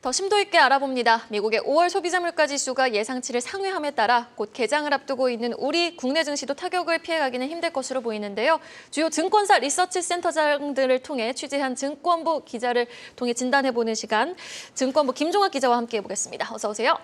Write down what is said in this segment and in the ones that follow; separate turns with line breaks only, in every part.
더 심도 있게 알아봅니다. 미국의 5월 소비자 물가 지수가 예상치를 상회함에 따라 곧 개장을 앞두고 있는 우리 국내 증시도 타격을 피해가기는 힘들 것으로 보이는데요. 주요 증권사 리서치 센터장들을 통해 취재한 증권부 기자를 통해 진단해보는 시간, 증권부 김종학 기자와 함께 해보겠습니다. 어서 오세요.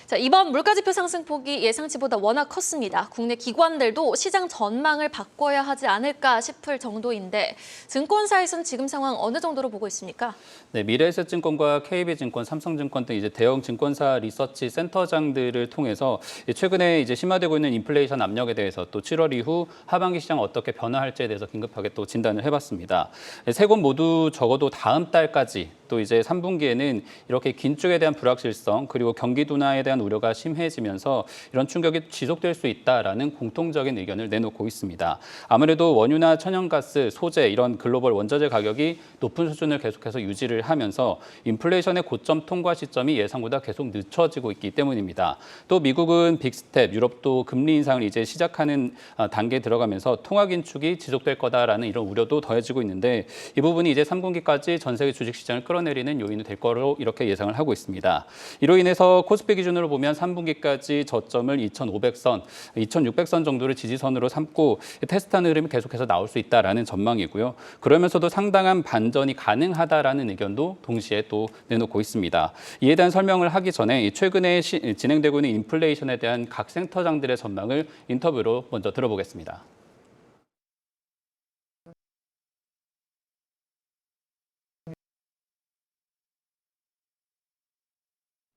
자, 이번 물가지표 상승폭이 예상치보다 워낙 컸습니다. 국내 기관들도 시장 전망을 바꿔야 하지 않을까 싶을 정도인데 증권사에서는 지금 상황 어느 정도로 보고 있습니까?
네, 미래에셋증권과 KB증권, 삼성증권 등 이제 대형 증권사 리서치 센터장들을 통해서 최근에 이제 심화되고 있는 인플레이션 압력에 대해서 또 7월 이후 하반기 시장 어떻게 변화할지에 대해서 긴급하게 또 진단을 해봤습니다. 세 곳 모두 적어도 다음 달까지 또 이제 3분기에는 이렇게 긴축에 대한 불확실성 그리고 경기 둔화에 대한 우려가 심해지면서 이런 충격이 지속될 수 있다라는 공통적인 의견을 내놓고 있습니다. 아무래도 원유나 천연가스, 소재 이런 글로벌 원자재 가격이 높은 수준을 계속해서 유지를 하면서 인플레이션의 고점 통과 시점이 예상보다 계속 늦춰지고 있기 때문입니다. 또 미국은 빅스텝, 유럽도 금리 인상을 이제 시작하는 단계에 들어가면서 통화 긴축이 지속될 거다라는 이런 우려도 더해지고 있는데 이 부분이 이제 3분기까지 전 세계 주식시장을 끌어내리는 요인이 될 거로 이렇게 예상을 하고 있습니다. 이로 인해서 코스피 기준으로 보면 3분기까지 저점을 2,500선, 2,600선 정도를 지지선으로 삼고 테스트하는 흐름이 계속해서 나올 수 있다라는 전망이고요. 그러면서도 상당한 반전이 가능하다라는 의견도 동시에 또 내놓고 있습니다. 이에 대한 설명을 하기 전에 최근에 진행되고 있는 인플레이션에 대한 각 센터장들의 전망을 인터뷰로 먼저 들어보겠습니다.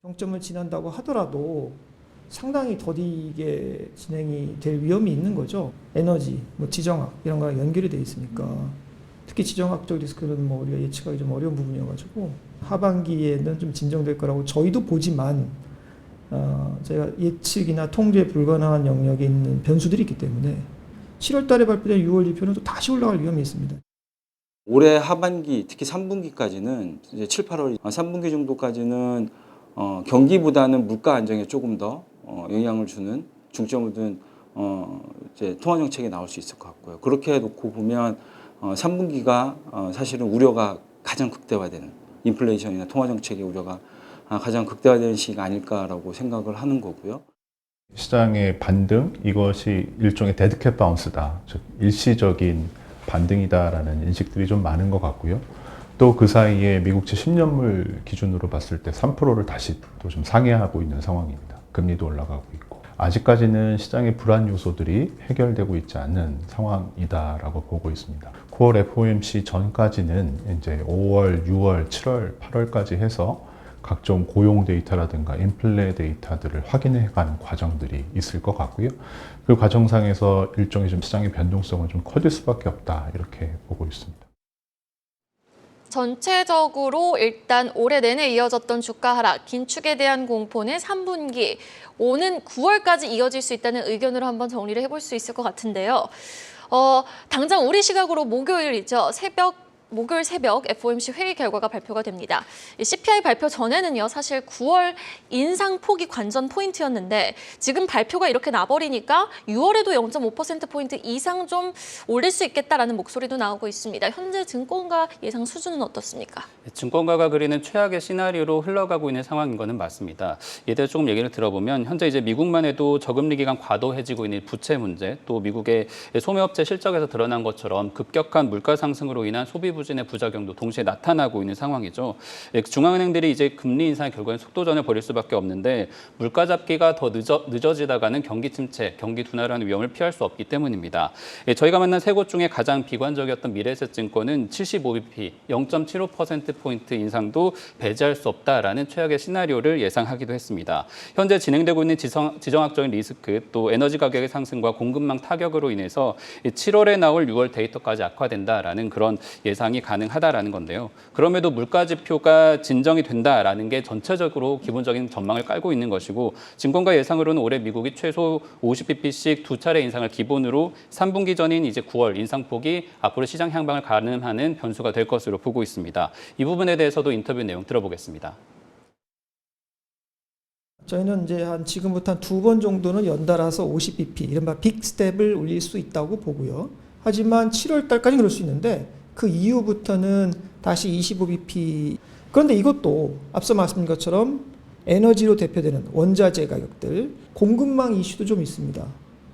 정점을 지난다고 하더라도 상당히 더디게 진행이 될 위험이 있는 거죠. 에너지, 지정학 이런 거랑 연결이 돼 있으니까 특히 지정학적 리스크는 우리가 예측하기 좀 어려운 부분이어가지고 하반기에는 좀 진정될 거라고 저희도 보지만 제가 예측이나 통제 불가능한 영역에 있는 변수들이 있기 때문에 7월 달에 발표된 6월 지표는 또 다시 올라갈 위험이 있습니다.
올해 하반기, 특히 3분기까지는 이제 7, 8월 3분기 정도까지는 경기보다는 물가 안정에 조금 더 영향을 주는 중점을 둔 이제 통화 정책이 나올 수 있을 것 같고요. 그렇게 놓고 보면 3분기가 사실은 우려가 가장 극대화되는 인플레이션이나 통화 정책의 우려가 가장 극대화되는 시기가 아닐까라고 생각을 하는 거고요.
시장의 반등, 이것이 일종의 데드캣 바운스다, 즉 일시적인 반등이다라는 인식들이 좀 많은 것 같고요. 또 그 사이에 미국채 10년물 기준으로 봤을 때 3%를 다시 또 좀 상회하고 있는 상황입니다. 금리도 올라가고 있고. 아직까지는 시장의 불안 요소들이 해결되고 있지 않는 상황이다라고 보고 있습니다. 9월 FOMC 전까지는 이제 5월, 6월, 7월, 8월까지 해서 각종 고용 데이터라든가 인플레 데이터들을 확인해 가는 과정들이 있을 것 같고요. 그 과정상에서 일종의 좀 시장의 변동성은 좀 커질 수밖에 없다, 이렇게 보고 있습니다.
전체적으로 일단 올해 내내 이어졌던 주가 하락, 긴축에 대한 공포는 3분기, 오는 9월까지 이어질 수 있다는 의견으로 한번 정리를 해볼 수 있을 것 같은데요. 당장 우리 시각으로 목요일이죠. 목요일 새벽 FOMC 회의 결과가 발표가 됩니다. CPI 발표 전에는요, 사실 9월 인상폭이 관전 포인트였는데 지금 발표가 이렇게 나버리니까 6월에도 0.5%포인트 이상 좀 올릴 수 있겠다라는 목소리도 나오고 있습니다. 현재 증권가 예상 수준은 어떻습니까?
증권가가 그리는 최악의 시나리오로 흘러가고 있는 상황인 거는 맞습니다. 이에 대해 조금 얘기를 들어보면 현재 이제 미국만 해도 저금리 기간 과도해지고 있는 부채 문제, 또 미국의 소매업체 실적에서 드러난 것처럼 급격한 물가 상승으로 인한 소비 부진의 부작용도 동시에 나타나고 있는 상황이죠. 중앙은행들이 이제 금리 인상의 결과는 속도전을 벌일 수밖에 없는데 물가 잡기가 더 늦어지다가는 경기 침체, 경기 둔화라는 위험을 피할 수 없기 때문입니다. 저희가 만난 세 곳 중에 가장 비관적이었던 미래에셋증권은 75bp, 0.75%포인트 인상도 배제할 수 없다라는 최악의 시나리오를 예상하기도 했습니다. 현재 진행되고 있는 지정학적인 리스크, 또 에너지 가격의 상승과 공급망 타격으로 인해서 7월에 나올 6월 데이터까지 악화된다라는 그런 예상이 가능하다라는 건데요. 그럼에도 물가 지표가 진정이 된다라는 게 전체적으로 기본적인 전망을 깔고 있는 것이고, 증권가 예상으로는 올해 미국이 최소 50bp씩 두 차례 인상을 기본으로 3분기 전인 이제 9월 인상폭이 앞으로 시장 향방을 가늠하는 변수가 될 것으로 보고 있습니다. 이 부분에 대해서도 인터뷰 내용 들어보겠습니다.
저희는 이제 지금부터 한 2번 정도는 연달아서 50bp, 이른바 빅스텝을 올릴 수 있다고 보고요. 하지만 7월 달까지 그럴 수 있는데 그 이후부터는 다시 25bp 그런데 이것도 앞서 말씀드린 것처럼 에너지로 대표되는 원자재 가격들, 공급망 이슈도 좀 있습니다.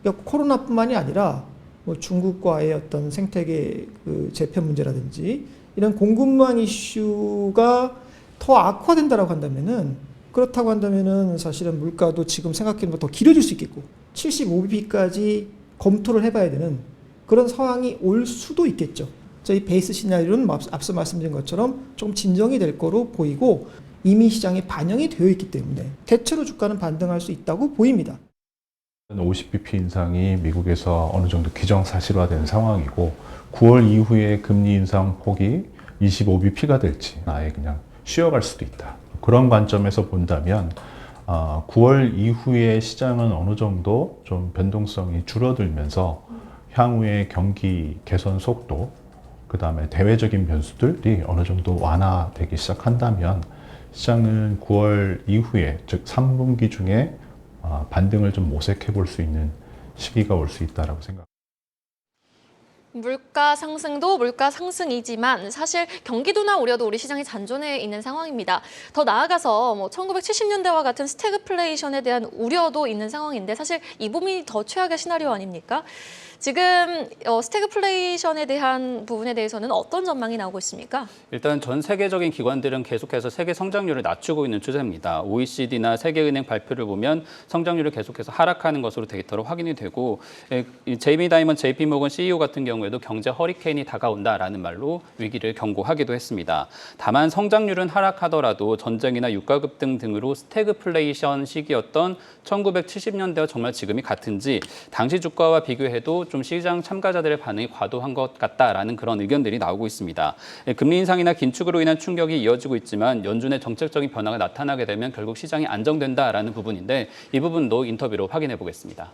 그러니까 코로나뿐만이 아니라 뭐 중국과의 어떤 생태계 그 재편 문제라든지 이런 공급망 이슈가 더 악화된다라고 한다면은, 그렇다고 한다면은 사실은 물가도 지금 생각해보면 더 길어질 수 있겠고 75bp까지 검토를 해봐야 되는 그런 상황이 올 수도 있겠죠. 저희 베이스 시나리오는 앞서 말씀드린 것처럼 좀 진정이 될 거로 보이고 이미 시장에 반영이 되어 있기 때문에 대체로 주가는 반등할 수 있다고 보입니다.
50bp 인상이 미국에서 어느 정도 기정사실화된 상황이고 9월 이후에 금리 인상 폭이 25bp가 될지 아예 그냥 쉬어갈 수도 있다. 그런 관점에서 본다면 9월 이후에 시장은 어느 정도 좀 변동성이 줄어들면서 향후의 경기 개선 속도, 그 다음에 대외적인 변수들이 어느 정도 완화되기 시작한다면 시장은 9월 이후에, 즉 3분기 중에 반등을 좀 모색해 볼 수 있는 시기가 올 수 있다라고 생각합니다.
물가 상승도 물가 상승이지만 사실 경기도나 우려도 우리 시장이 잔존해 있는 상황입니다. 더 나아가서 뭐 1970년대와 같은 스태그플레이션에 대한 우려도 있는 상황인데 사실 이 부분이 더 최악의 시나리오 아닙니까? 지금 스태그플레이션에 대한 부분에 대해서는 어떤 전망이 나오고 있습니까?
일단 전 세계적인 기관들은 계속해서 세계 성장률을 낮추고 있는 추세입니다. OECD나 세계은행 발표를 보면 성장률을 계속해서 하락하는 것으로 데이터로 확인이 되고, 제이미 다이먼 JP모건 CEO 같은 경우에도 경제 허리케인이 다가온다라는 말로 위기를 경고하기도 했습니다. 다만 성장률은 하락하더라도 전쟁이나 유가 급등 등으로 스태그플레이션 시기였던 1970년대와 정말 지금이 같은지, 당시 주가와 비교해도 좀 시장 참가자들의 반응이 과도한 것 같다라는 그런 의견들이 나오고 있습니다. 금리 인상이나 긴축으로 인한 충격이 이어지고 있지만 연준의 정책적인 변화가 나타나게 되면 결국 시장이 안정된다라는 부분인데 이 부분도 인터뷰로 확인해 보겠습니다.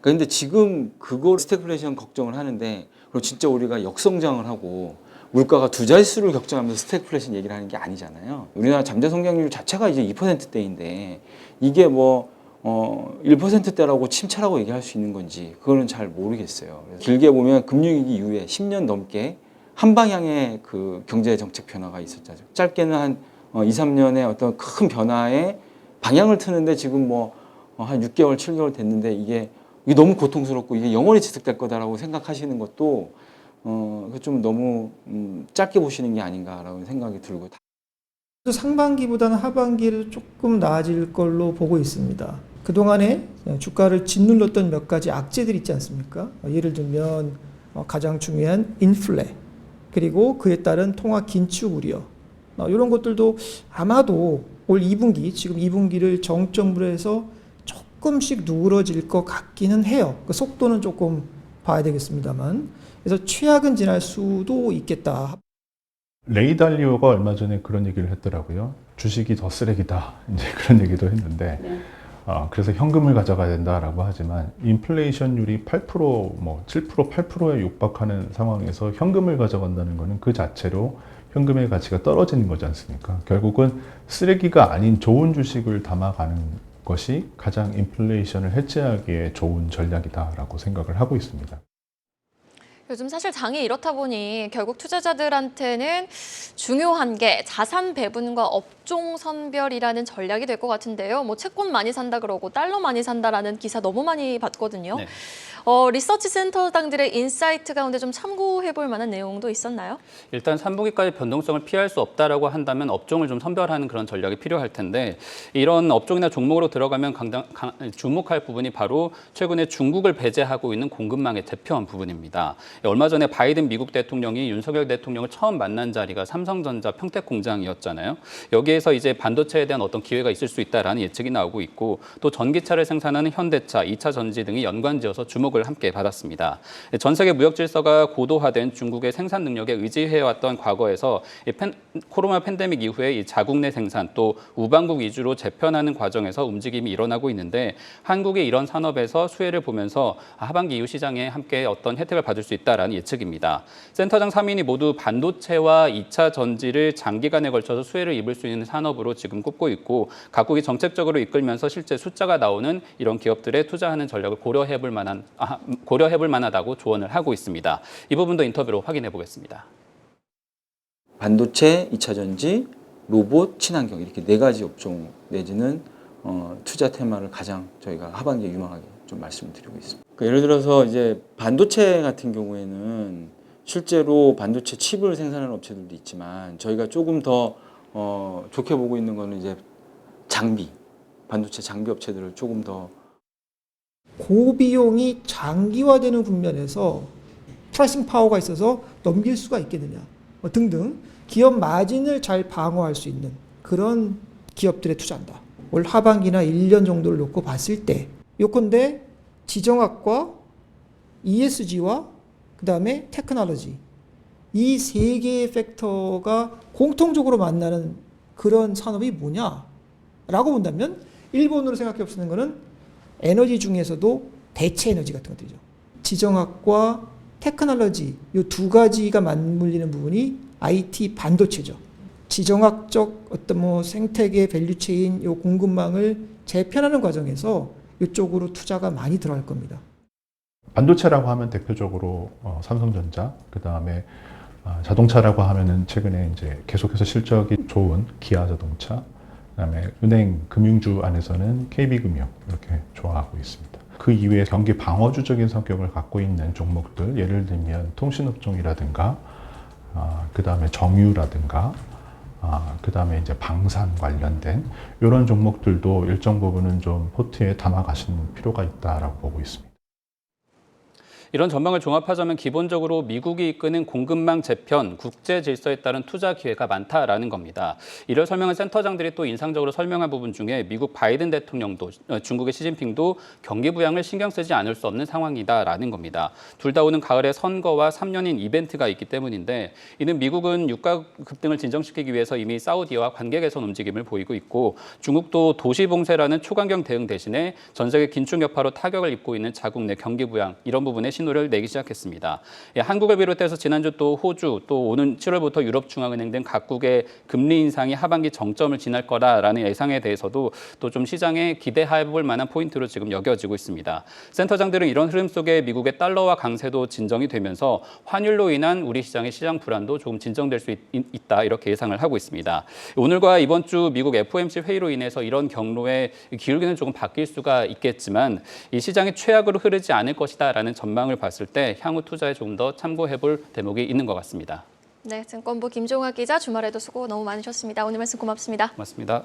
그런데 지금 그걸 스태그플레이션 걱정을 하는데, 그리고 진짜 우리가 역성장을 하고 물가가 두 자릿수를 걱정하면서 스태그플레이션 얘기를 하는 게 아니잖아요. 우리나라 잠재 성장률 자체가 이제 2%대인데 이게 뭐 1%대라고 침체라고 얘기할 수 있는 건지 그거는 잘 모르겠어요. 길게 보면 금융위기 이후에 10년 넘게 한 방향의 그 경제 정책 변화가 있었죠. 짧게는 한 2, 3년의 어떤 큰 변화에 방향을 트는데 지금 뭐 한 6개월, 7개월 됐는데 이게 너무 고통스럽고 이게 영원히 지속될 거다라고 생각하시는 것도 좀 너무 짧게 보시는 게 아닌가라는 생각이 들고.
상반기보다는 하반기를 조금 나아질 걸로 보고 있습니다. 그동안에 주가를 짓눌렀던 몇 가지 악재들 있지 않습니까? 예를 들면 가장 중요한 인플레, 그리고 그에 따른 통화 긴축 우려, 이런 것들도 아마도 올 2분기, 지금 2분기를 정점으로 해서 조금씩 누그러질 것 같기는 해요. 그 속도는 조금 봐야 되겠습니다만. 그래서 최악은 지날 수도 있겠다.
레이 달리오가 얼마 전에 그런 얘기를 했더라고요. 주식이 더 쓰레기다. 이제 그런 얘기도 했는데, 그래서 현금을 가져가야 된다라고 하지만 인플레이션율이 8%, 뭐 7%, 8%에 육박하는 상황에서 현금을 가져간다는 것은 그 자체로 현금의 가치가 떨어지는 거지 않습니까? 결국은 쓰레기가 아닌 좋은 주식을 담아가는 것이 가장 인플레이션을 해체하기에 좋은 전략이다라고 생각을 하고 있습니다.
요즘 사실 장이 이렇다 보니 결국 투자자들한테는 중요한 게 자산 배분과 업종 선별이라는 전략이 될 것 같은데요. 뭐 채권 많이 산다 그러고 달러 많이 산다라는 기사 너무 많이 봤거든요.
네.
리서치 센터장들의 인사이트 가운데 좀 참고해 볼 만한 내용도 있었나요?
일단 3분기까지 변동성을 피할 수 없다라고 한다면 업종을 좀 선별하는 그런 전략이 필요할 텐데, 이런 업종이나 종목으로 들어가면 주목할 부분이 바로 최근에 중국을 배제하고 있는 공급망의 대표한 부분입니다. 얼마 전에 바이든 미국 대통령이 윤석열 대통령을 처음 만난 자리가 삼성전자 평택 공장이었잖아요. 여기에서 이제 반도체에 대한 어떤 기회가 있을 수 있다라는 예측이 나오고 있고, 또 전기차를 생산하는 현대차, 2차 전지 등이 연관지어서 주목을 함께 받았습니다. 전 세계 무역 질서가 고도화된 중국의 생산 능력에 의지해왔던 과거에서 코로나 팬데믹 이후에 이 자국 내 생산 또 우방국 위주로 재편하는 과정에서 움직임이 일어나고 있는데, 한국이 이런 산업에서 수혜를 보면서 하반기 이후 시장에 함께 어떤 혜택을 받을 수 있다라는 예측입니다. 센터장 3인이 모두 반도체와 2차 전지를 장기간에 걸쳐서 수혜를 입을 수 있는 산업으로 지금 꼽고 있고, 각국이 정책적으로 이끌면서 실제 숫자가 나오는 이런 기업들에 투자하는 전략을 고려해 볼 만한 고려해볼 만하다고 조언을 하고 있습니다. 이 부분도 인터뷰로 확인해 보겠습니다.
반도체, 2차 전지, 로봇, 친환경 이렇게 네 가지 업종 내지는 투자 테마를 가장 저희가 하반기에 유망하게 좀 말씀드리고 있습니다. 그러니까 예를 들어서 이제 반도체 같은 경우에는 실제로 반도체 칩을 생산하는 업체들도 있지만 저희가 조금 더 좋게 보고 있는 거는 이제 장비, 반도체 장비 업체들을 조금 더
고비용이 장기화되는 국면에서 프라이싱 파워가 있어서 넘길 수가 있겠느냐 등등 기업 마진을 잘 방어할 수 있는 그런 기업들에 투자한다. 올 하반기나 1년 정도를 놓고 봤을 때 요컨대 지정학과 ESG와 그다음에 테크놀로지 이 세 개의 팩터가 공통적으로 만나는 그런 산업이 뭐냐라고 본다면 일본으로 생각해 볼 수 있는 거는 에너지 중에서도 대체 에너지 같은 것들이죠. 지정학과 테크놀로지 이 두 가지가 맞물리는 부분이 IT 반도체죠. 지정학적 어떤 생태계 밸류체인 요 공급망을 재편하는 과정에서 이쪽으로 투자가 많이 들어갈 겁니다.
반도체라고 하면 대표적으로 삼성전자, 그 다음에 자동차라고 하면은 최근에 이제 계속해서 실적이 좋은 기아자동차, 그다음에 은행 금융주 안에서는 KB금융 이렇게 좋아하고 있습니다. 그 이외에 경기 방어주적인 성격을 갖고 있는 종목들, 예를 들면 통신업종이라든가, 그다음에 정유라든가, 그다음에 이제 방산 관련된 이런 종목들도 일정 부분은 좀 포트에 담아가시는 필요가 있다라고 보고 있습니다.
이런 전망을 종합하자면 기본적으로 미국이 이끄는 공급망 재편, 국제 질서에 따른 투자 기회가 많다라는 겁니다. 이를 설명한 센터장들이 또 인상적으로 설명한 부분 중에 미국 바이든 대통령도 중국의 시진핑도 경기 부양을 신경 쓰지 않을 수 없는 상황이다라는 겁니다. 둘 다 오는 가을에 선거와 3년인 이벤트가 있기 때문인데 이는 미국은 유가 급등을 진정시키기 위해서 이미 사우디와 관계 개선 움직임을 보이고 있고 중국도 도시 봉쇄라는 초강경 대응 대신에 전 세계 긴축 여파로 타격을 입고 있는 자국 내 경기 부양 이런 부분에 신호를 내기 시작했습니다. 한국을 비롯해서 지난주 또 호주, 또 오는 7월부터 유럽중앙은행 등 각국의 금리 인상이 하반기 정점을 지날 거라라는 예상에 대해서도 또 좀 시장에 기대해볼 만한 포인트로 지금 여겨지고 있습니다. 센터장들은 이런 흐름 속에 미국의 달러화 강세도 진정이 되면서 환율로 인한 우리 시장의 시장 불안도 조금 진정될 수 있다 이렇게 예상을 하고 있습니다. 오늘과 이번 주 미국 FOMC 회의로 인해서 이런 경로의 기울기는 조금 바뀔 수가 있겠지만 이 시장이 최악으로 흐르지 않을 것이다라는 전망을 봤을 때 향후 투자에 조금 더 참고해볼 대목이 있는 것 같습니다.
네, 증권부 김종학 기자 주말에도 수고 너무 많으셨습니다. 오늘 말씀 고맙습니다.
고맙습니다.